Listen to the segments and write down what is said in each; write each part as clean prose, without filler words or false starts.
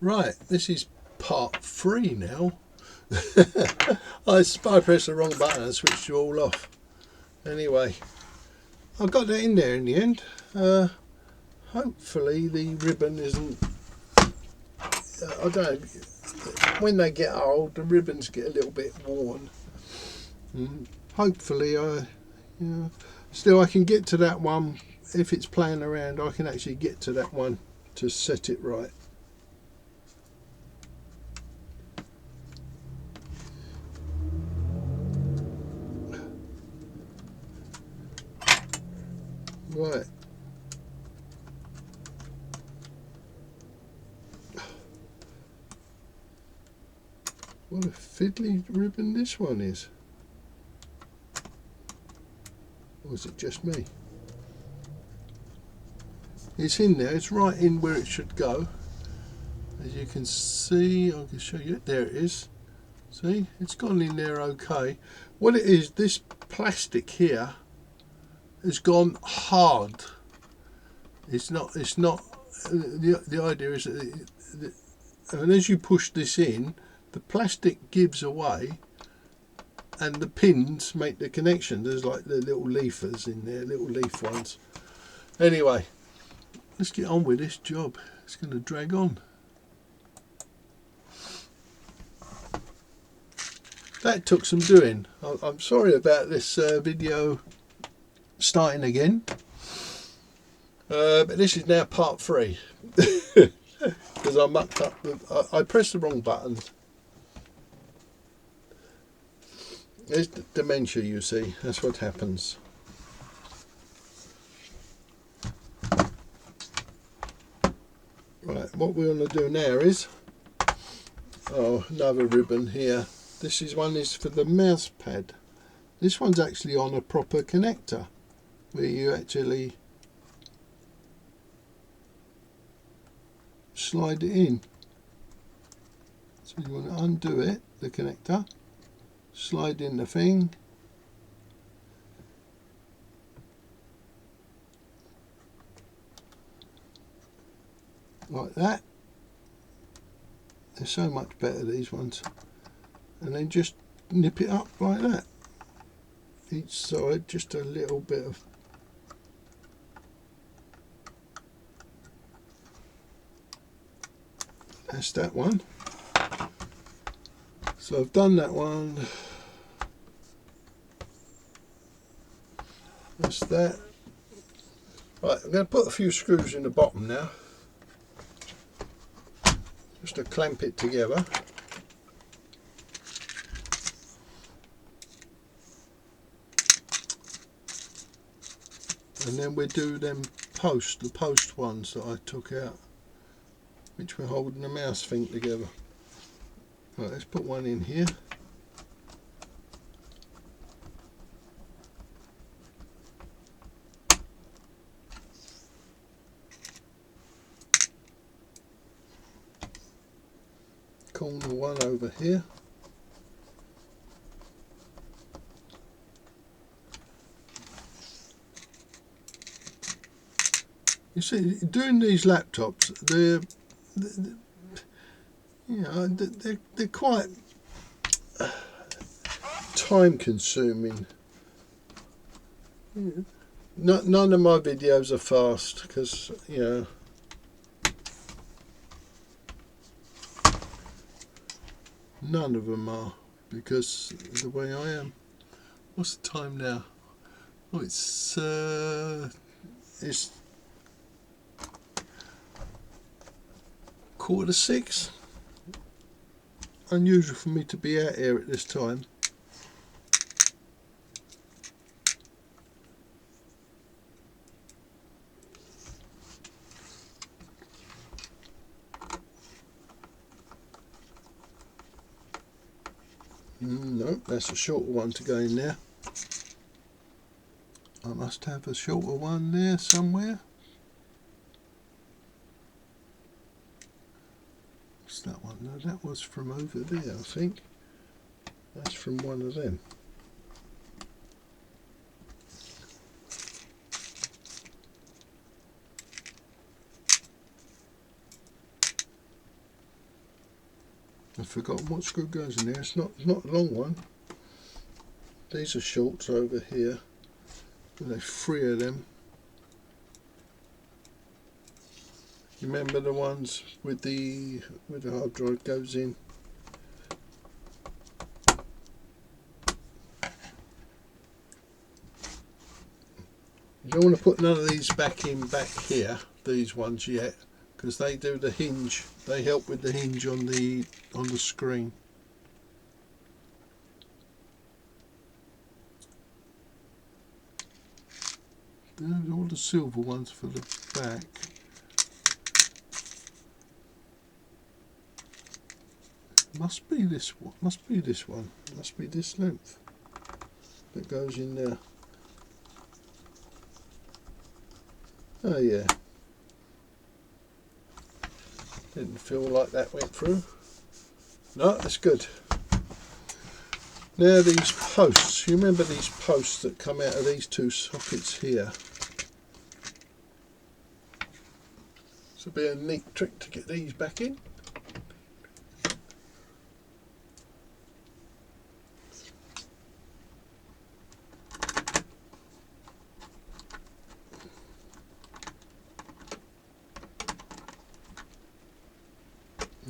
Right, this is part 3 now. I pressed the wrong button and switched you all off. Anyway, I got that in there in the end. Hopefully the ribbon isn't... I don't know, when they get old the ribbons get a little bit worn. Hopefully still I can get to that one. If it's playing around I can actually get to that one to set it right. Right. What a fiddly ribbon this one is. Or is it just me? It's in there, it's right in where it should go. As you can see, I can show you, there it is. See, it's gone in there okay. What it is, this plastic here has gone hard. It's not, the idea is that, and as you push this in, the plastic gives away and the pins make the connection. There's like the little leafers in there, little leaf ones. Anyway, let's get on with this job. It's going to drag on. That took some doing. I'm sorry about this video starting again. But this is now part 3. Because I mucked up. I pressed the wrong button. There's dementia, you see. That's what happens. Right, what we're going to do now is... Oh, another ribbon here. This one is for the mouse pad. This one's actually on a proper connector, where you actually slide it in. So you want to undo it, the connector. Slide in the thing, like that. They're so much better, these ones. And then just nip it up like that. Each side, just a little bit of... That's that one. So I've done that one. That's that. Right, I'm going to put a few screws in the bottom now, just to clamp it together. And then we do them the post ones that I took out, which were holding the mouse thing together. Right, let's put one in here. Corner one over here. You see, doing these laptops, they're quite time consuming. None of my videos are fast because, none of them are, because of the way I am. What's the time now? Oh, it's 5:45. Unusual for me to be out here at this time. No, that's a shorter one to go in there. I must have a shorter one there somewhere. What's that one? No, that was from over there, I think. That's from one of them. I've forgotten what screw goes in there. It's not a long one. These are shorts over here. There's 3 of them. You remember the ones with the hard drive goes in? You don't want to put none of these back here, these ones yet, because they do the hinge. They help with the hinge on the screen. There's all the silver ones for the back. Must be this one. Must be this one. Must be this length that goes in there. Oh yeah. Didn't feel like that went through. No, that's good. Now these posts. You remember these posts that come out of these 2 sockets here? It's a bit of a neat trick to get these back in.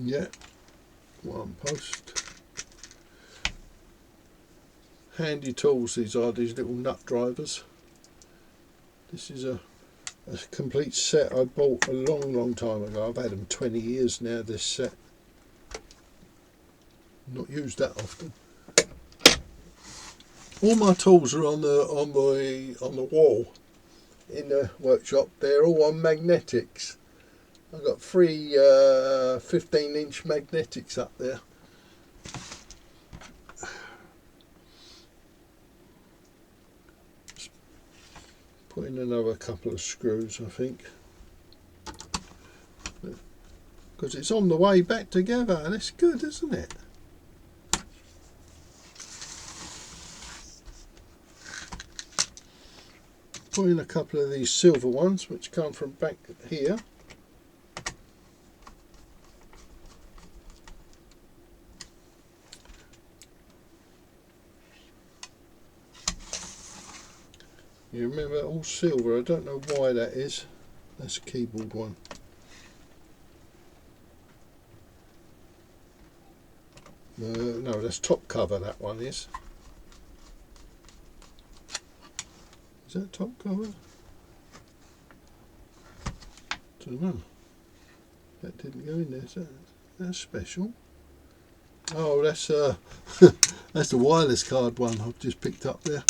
Yeah, 1 post. Handy tools these are, these little nut drivers. This is a complete set I bought a long time ago. I've had them 20 years now, this set. Not used that often. All my tools are on the wall in the workshop. They're all on magnetics. I've got 3 15-inch magnetics up there. Just put in another couple of screws, I think, because it's on the way back together, and it's good, isn't it? Put in a couple of these silver ones, which come from back here. You remember, all silver. I don't know why that is. That's a keyboard one. No, that's top cover, that one is. Is that top cover? Don't know. That didn't go in there. That's special. Oh, that's that's the wireless card one I've just picked up there.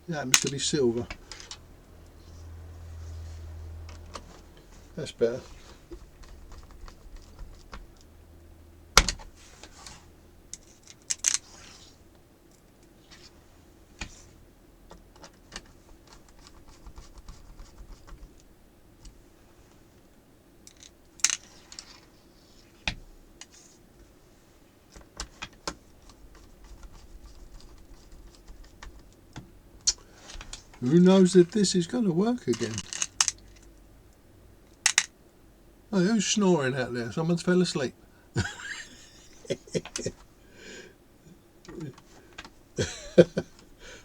It happens to be silver. That's better. Who knows if this is going to work again? Oh, who's snoring out there? Someone's fell asleep.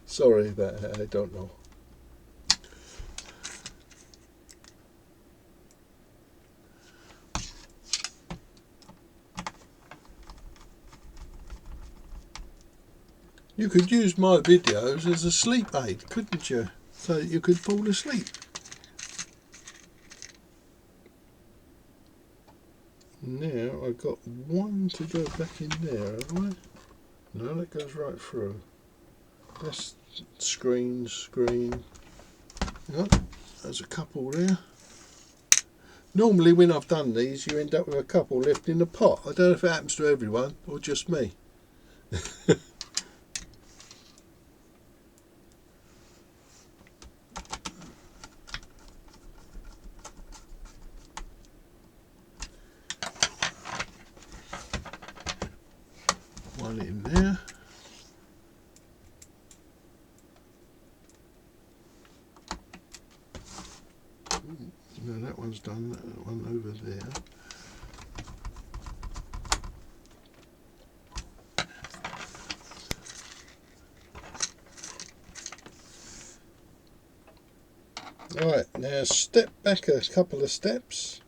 Sorry, but I don't know. You could use my videos as a sleep aid, couldn't you? So that you could fall asleep. Now I've got 1 to go back in there, have I? No, that goes right through. That's screen. Yep, there's a couple there. Normally when I've done these, you end up with a couple left in the pot. I don't know if it happens to everyone or just me. One in there. No, that one's done. That one over there. Right, now step back a couple of steps.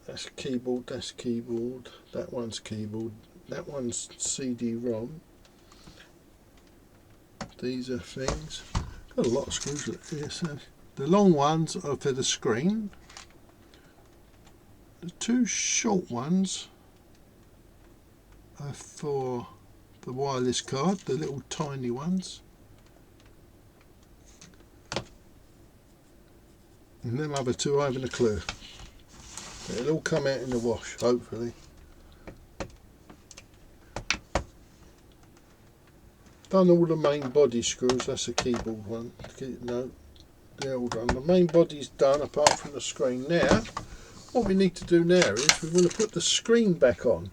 That's keyboard, that's keyboard, that one's keyboard, that one's CD-ROM. These are things. Got a lot of screws here. So the long ones are for the screen. The two short ones are for the wireless card, the little tiny ones. And them other two I haven't a clue. It'll all come out in the wash, hopefully. Done all the main body screws, that's a keyboard one. No, they're all done. The main body's done apart from the screen. Now, what we need to do now is we want to put the screen back on,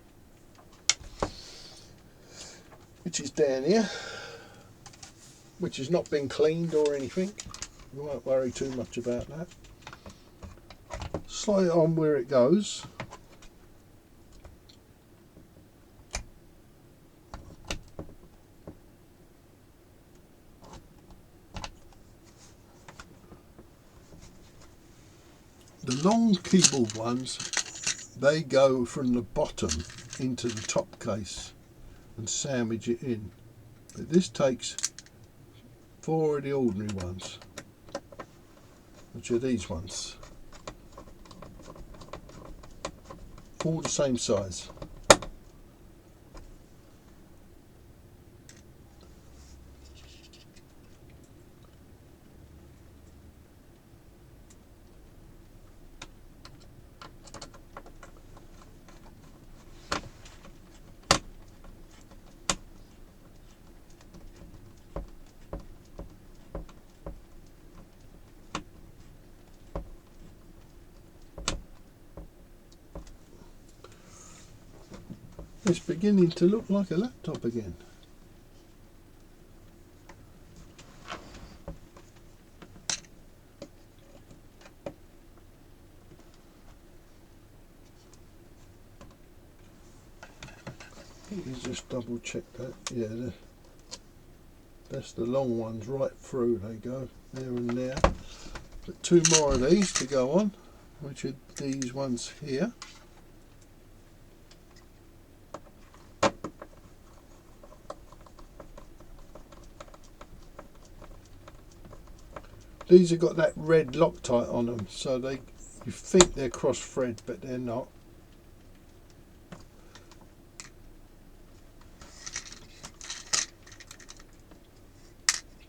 which is down here, which has not been cleaned or anything. You won't worry too much about that. Slide it on where it goes. The long keyboard ones, they go from the bottom into the top case and sandwich it in. But this takes 4 of the ordinary ones, which are these ones. All the same size. It's beginning to look like a laptop again. Let me just double check that. Yeah, that's the long ones right through, they go there and there. But 2 more of these to go on, which are these ones here. These have got that red Loctite on them, so you think they're cross-thread, but they're not.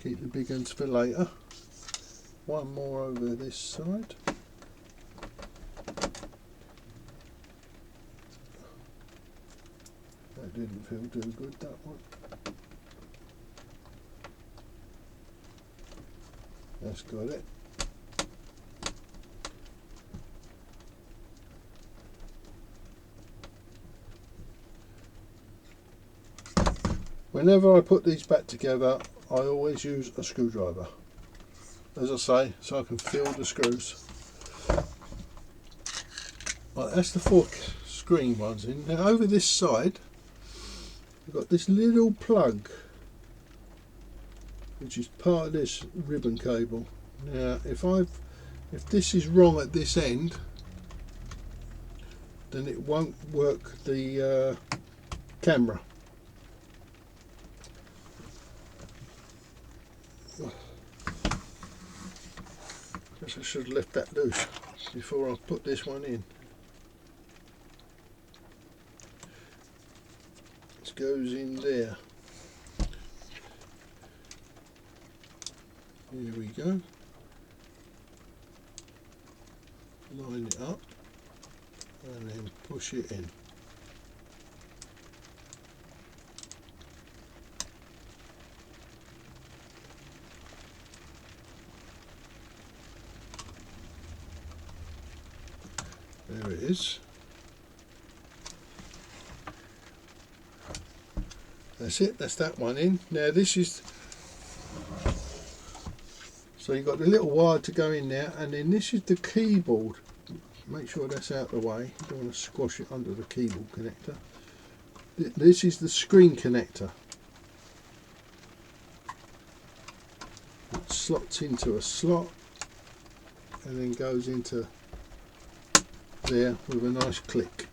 Keep the big ones for later. One more over this side. That didn't feel too good, that one. That's got it. Whenever I put these back together, I always use a screwdriver, as I say, so I can feel the screws. Right, that's the 4 screen ones in. Now over this side, we've got this little plug, which is part of this ribbon cable. Now if this is wrong at this end, then it won't work the camera. Guess I should have left that loose before I put this one in. This goes in there. Here we go. Line it up and then push it in. There it is. That's it, that's that one in. Now this is, so you've got the little wire to go in there, and then this is the keyboard. Make sure that's out of the way, you don't want to squash it under the keyboard connector. This is the screen connector. slots into a slot and then goes into there with a nice click.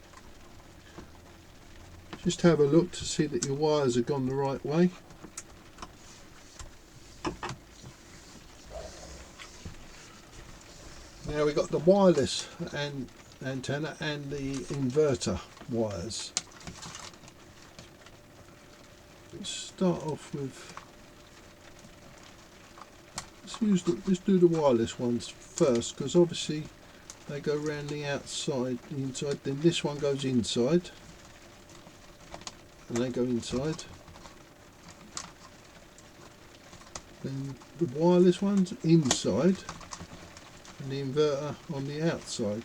Just have a look to see that your wires have gone the right way. Now we've got the wireless and antenna and the inverter wires. Let's start off with, let's do the wireless ones first, because obviously they go around the outside, the inside, then this one goes inside and they go inside, then the wireless ones inside and the inverter on the outside.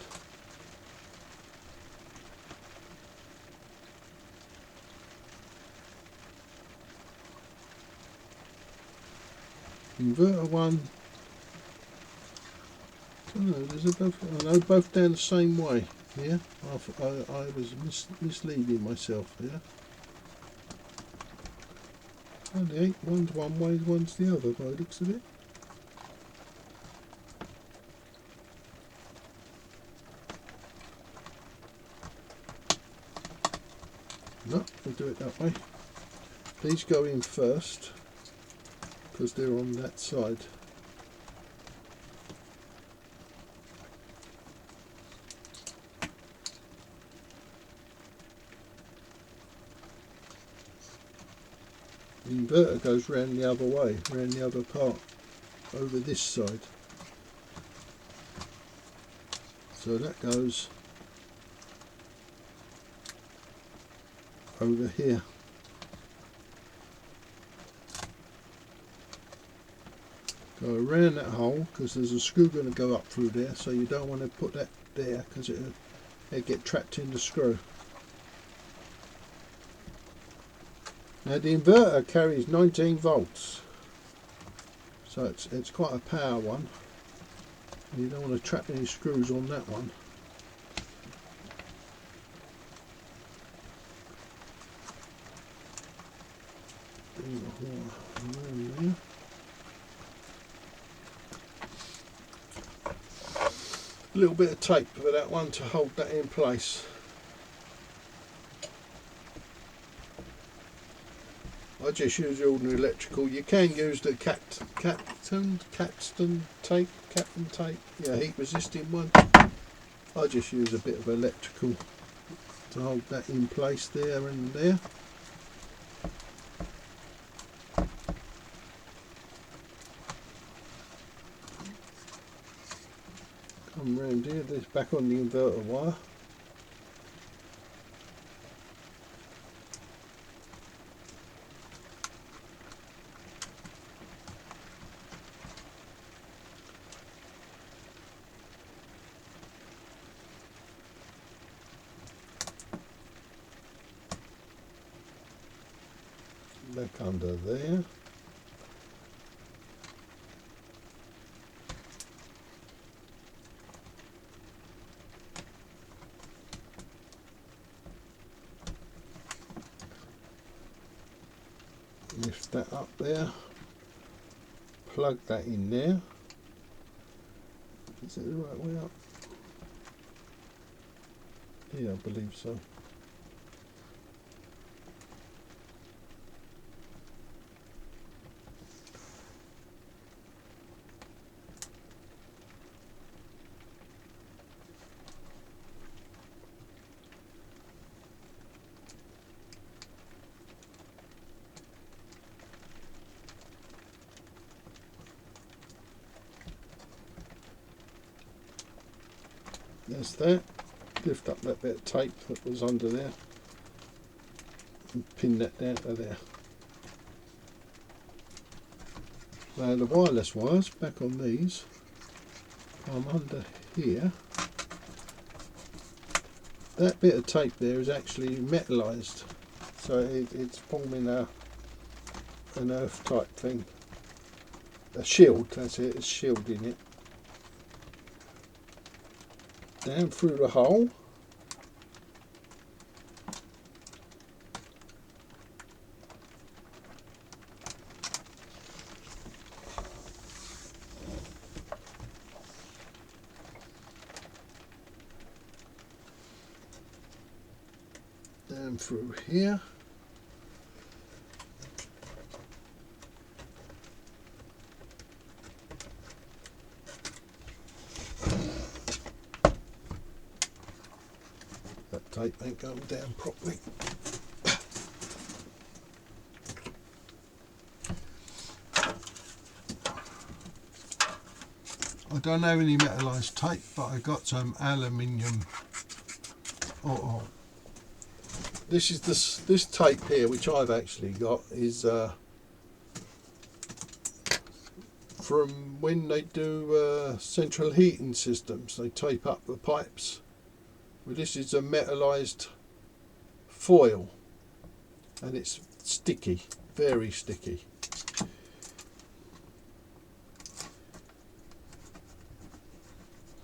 Inverter one, I don't know, I know both down the same way here. I was misleading myself here. Only eight, one's one way, one's the other by the looks of it. No, we'll do it that way. These go in first because they're on that side. The inverter goes round the other way, round the other part, over this side. So that goes over here. Go around that hole because there's a screw going to go up through there, so you don't want to put that there because it'll get trapped in the screw. Now the inverter carries 19 volts, so it's quite a power one. You don't want to trap any screws on that one. A little bit of tape for that one to hold that in place. I just use the ordinary electrical. You can use the Captain tape, yeah, heat resisting one. I just use a bit of electrical to hold that in place there and there. Come round here, this back on the inverter wire. Back under there. Lift that up there. Plug that in there. Is it the right way up? Yeah, I believe so. There's that. Lift up that bit of tape that was under there and pin that down to there. Now the wireless wires, back on these, come under here. That bit of tape there is actually metallized, so it's forming an earth type thing. A shield, that's it, it's shielding it. Down through the hole. down through here. That tape ain't going down properly. I don't have any metallized tape, but I got some aluminium. This is this tape here, which I've actually got, is from when they do central heating systems. They tape up the pipes. Well, this is a metallized foil, and it's sticky, very sticky.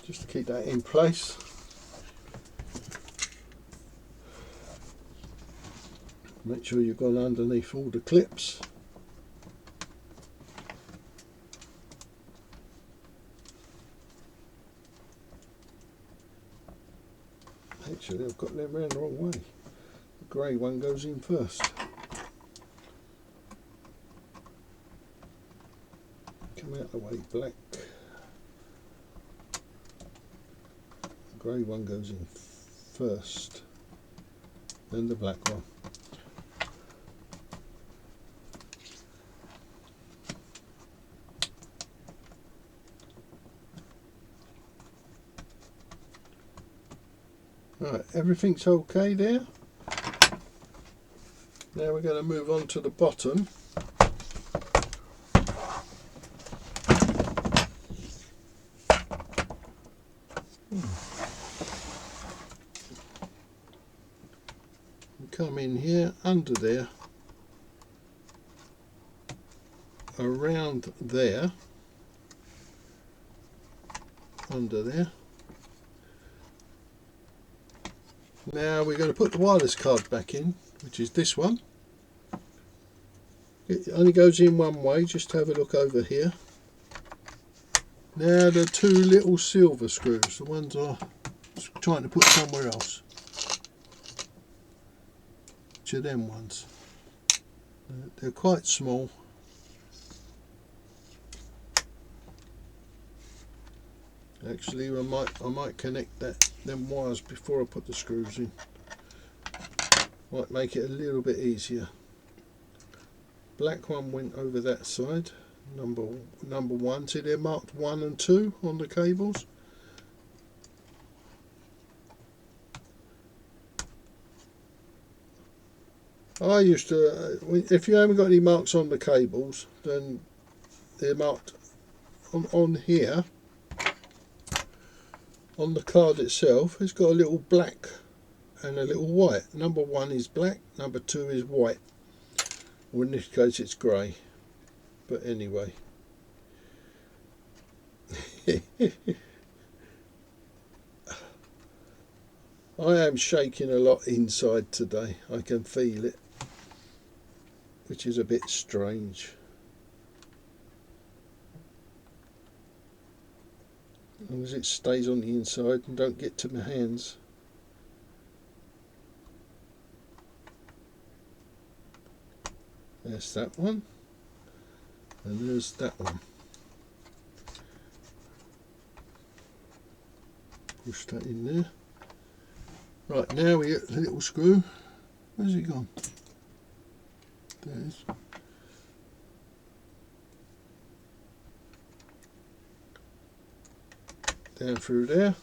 Just to keep that in place. Make sure you've gone underneath all the clips. Actually, I've got them round the wrong way. The grey one goes in first. Come out the way, black. The grey one goes in first, then the black one. Right, everything's okay there. Now we're going to move on to the bottom. Come in here, under there, around there, under there. Now we're going to put the wireless card back in, which is this one. It only goes in one way, just have a look over here. Now the two little silver screws, the ones I'm trying to put somewhere else. Which are them ones. They're quite small. Actually, I might connect them wires before I put the screws in. Might make it a little bit easier. Black one went over that side. Number one. See, they're marked 1 and 2 on the cables. I used to, if you haven't got any marks on the cables, then they're marked on here. On the card itself, it's got a little black and a little white. Number 1 is black, number 2 is white. Or in this case it's grey. But anyway. I am shaking a lot inside today. I can feel it. Which is a bit strange. As long as it stays on the inside and don't get to my hands. There's that one, and there's that one. Push that in there. Right, now we get the little screw. Where's it gone? There it is. Down through there.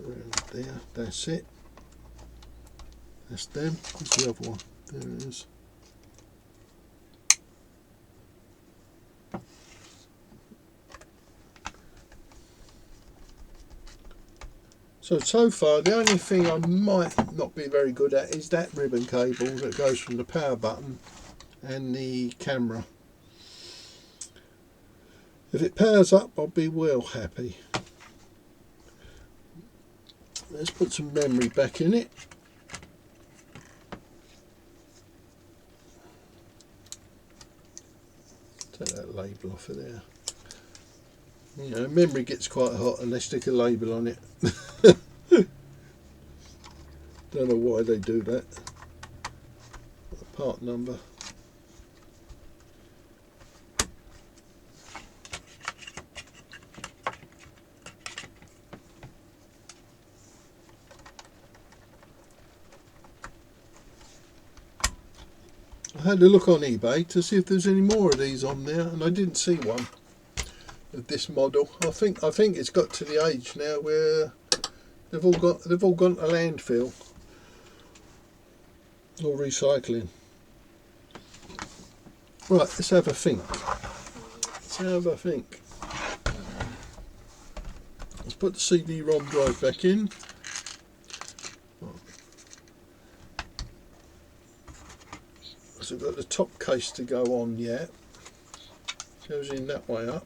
Around there, that's it. That's them. Where's the other one? There it is. So far, the only thing I might not be very good at is that ribbon cable that goes from the power button and the camera. If it powers up, I'll be well happy. Let's put some memory back in it. Take that label off of there. You know, memory gets quite hot and they stick a label on it. Don't know why they do that. Part number. I had a look on eBay to see if there's any more of these on there, and I didn't see one of this model. I think it's got to the age now where they've all gone to landfill or recycling. Right, let's have a think. Let's put the CD-ROM drive back in. So we've got the top case to go on yet. Goes in that way up.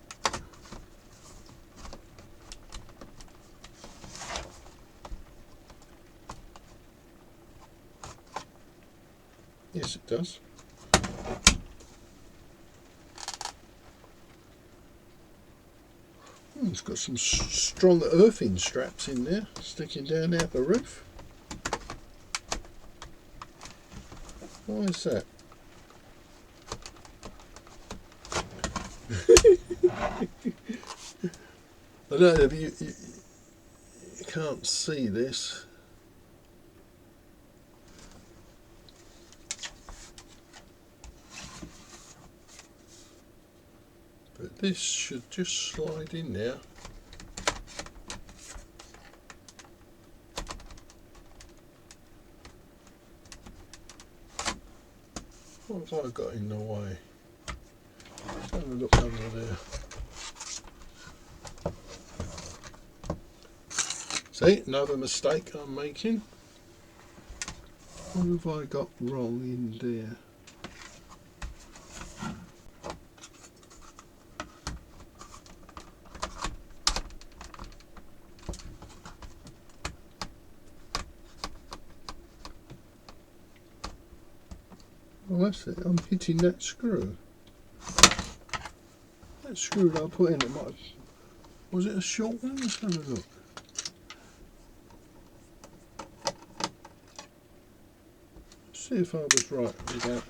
Yes, it does. It's got some strong earthing straps in there, sticking down out the roof. Why is that? I don't know if you can't see this. But this should just slide in there. What have I got in the way? Let's have a look under there. See, another mistake I'm making. What have I got wrong in there? Oh, that's it. I'm hitting that screw. That screw that I put in, was it a short one? Let's have a look. See if I was right with that.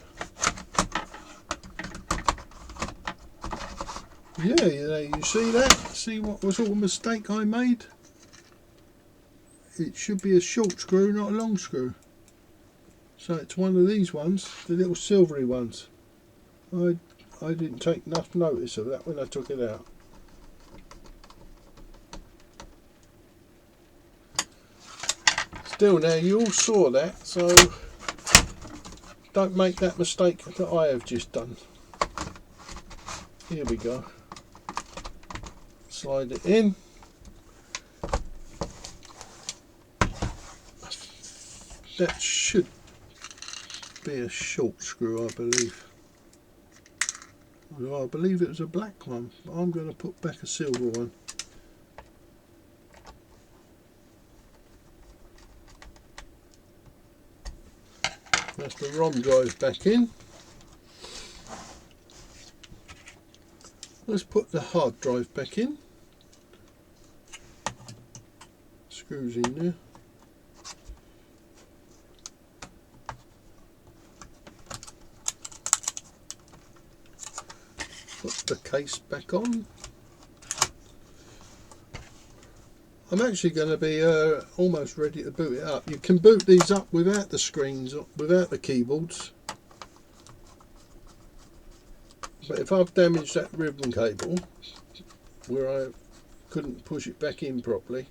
Yeah, you see that? See what sort of mistake I made? It should be a short screw, not a long screw. So it's one of these ones, the little silvery ones. I didn't take enough notice of that when I took it out. Still, now you all saw that, so don't make that mistake that I have just done. Here we go. Slide it in. That should be a short screw, I believe. Although I believe it was a black one, but I'm going to put back a silver one. That's the ROM drive back in. Let's put the hard drive back in. Screws in there. Put the case back on. I'm actually going to be almost ready to boot it up. You can boot these up without the screens, without the keyboards. But if I've damaged that ribbon cable where I couldn't push it back in properly,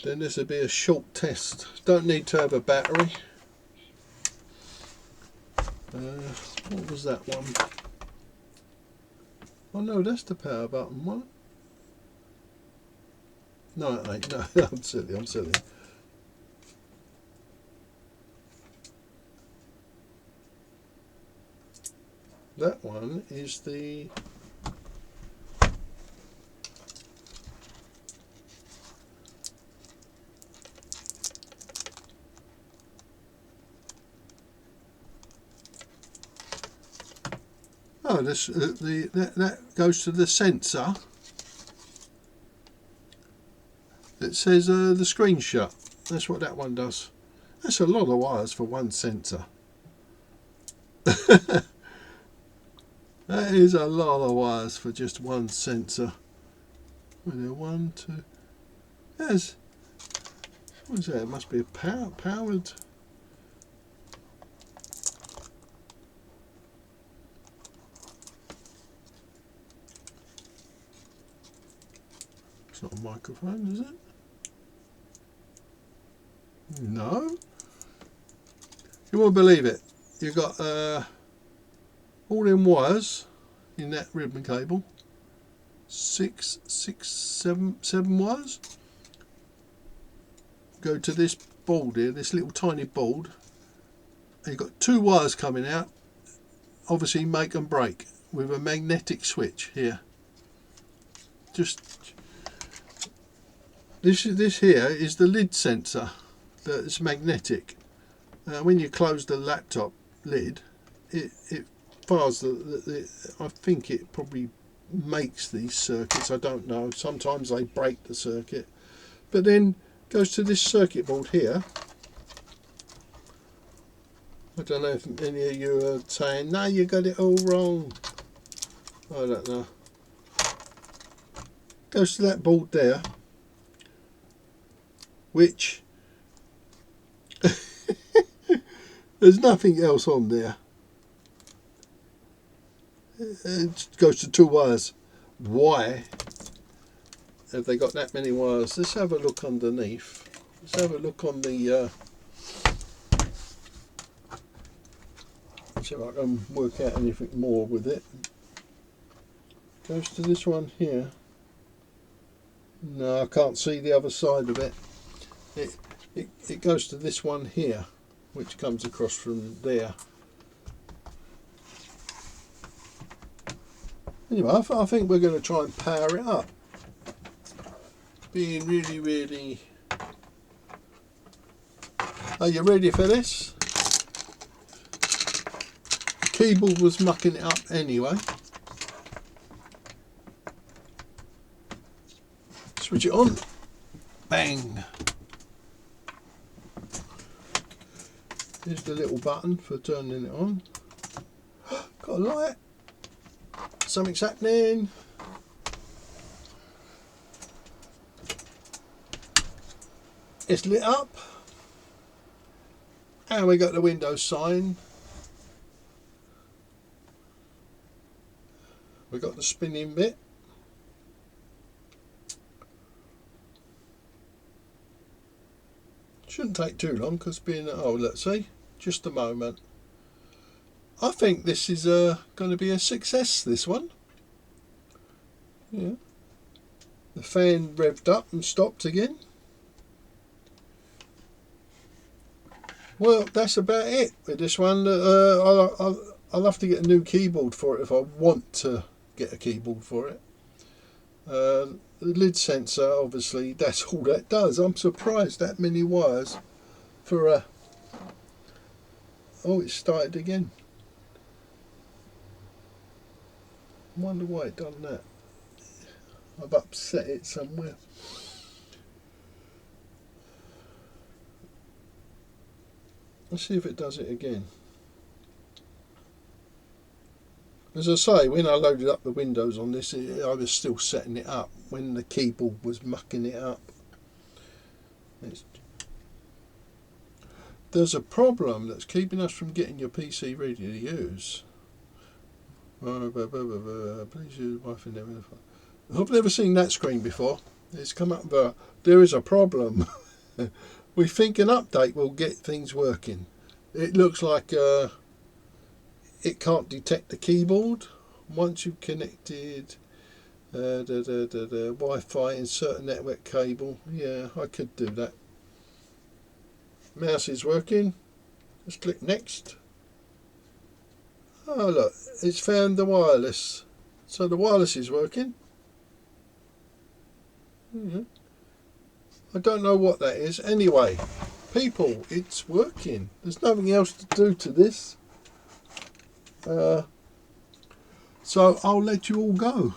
then this will be a short test. Don't need to have a battery. What was that one? Oh no, that's the power button one. No, it ain't. No, I'm silly. That one is the... Oh, this that goes to the sensor. It says the screen shut. That's what that one does. That's a lot of wires for one sensor. That is a lot of wires for just one sensor. One, two. Yes. What is that? It must be a powered. It's not a microphone, is it? No. You won't believe it. You've got all them wires in that ribbon cable. Seven wires. Go to this board here, this little tiny board. And you've got 2 wires coming out. Obviously make and break with a magnetic switch here. Just this here is the lid sensor that's magnetic. When you close the laptop lid, it fires I think it probably makes these circuits. I don't know. Sometimes they break the circuit, but then goes to this circuit board here. I don't know if any of you are saying, no, you got it all wrong. I don't know. Goes to that board there, which there's nothing else on there. It goes to 2 wires. Why have they got that many wires? Let's have a look underneath. Let's have a look on the see if I can work out anything more with it. Goes to this one here. No, I can't see the other side of it. It goes to this one here, which comes across from there. Anyway, I think we're going to try and power it up. Being really... Are you ready for this? The keyboard was mucking it up anyway. Switch it on. Bang! Here's the little button for turning it on. Got a light. Something's happening. It's lit up. And we got the Windows sign. We got the spinning bit. Shouldn't take too long because being, oh, let's see, just a moment. I think this is going to be a success, this one. Yeah. The fan revved up and stopped again. Well, that's about it with this one. I'll have to get a new keyboard for it if I want to get a keyboard for it. The lid sensor, obviously, that's all that does. I'm surprised that many wires for a... Oh, it started again. I wonder why it done that. I've upset it somewhere. Let's see if it does it again. As I say, when I loaded up the Windows on this, I was still setting it up when the keyboard was mucking it up. There's a problem that's keeping us from getting your PC ready to use. Please use Wi-Fi. I've never seen that screen before. It's come up, but there is a problem. We think an update will get things working. It looks like it can't detect the keyboard once you've connected Wi-Fi, insert a network cable. Yeah, I could do that. Mouse is working. Let's click next. Oh look, it's found the wireless. So the wireless is working. I don't know what that is. Anyway, people, it's working. There's nothing else to do to this. So I'll let you all go.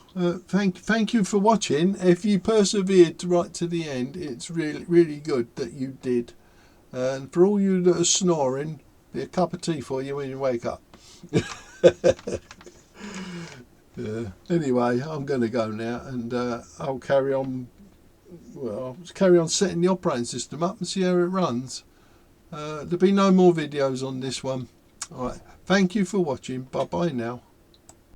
Thank you for watching. If you persevered right to the end, it's really good that you did. And for all you that are snoring, be a cup of tea for you when you wake up. Anyway, I'm going to go now, and I'll carry on. Well, I'll carry on setting the operating system up and see how it runs. There'll be no more videos on this one. All right. Thank you for watching. Bye bye now.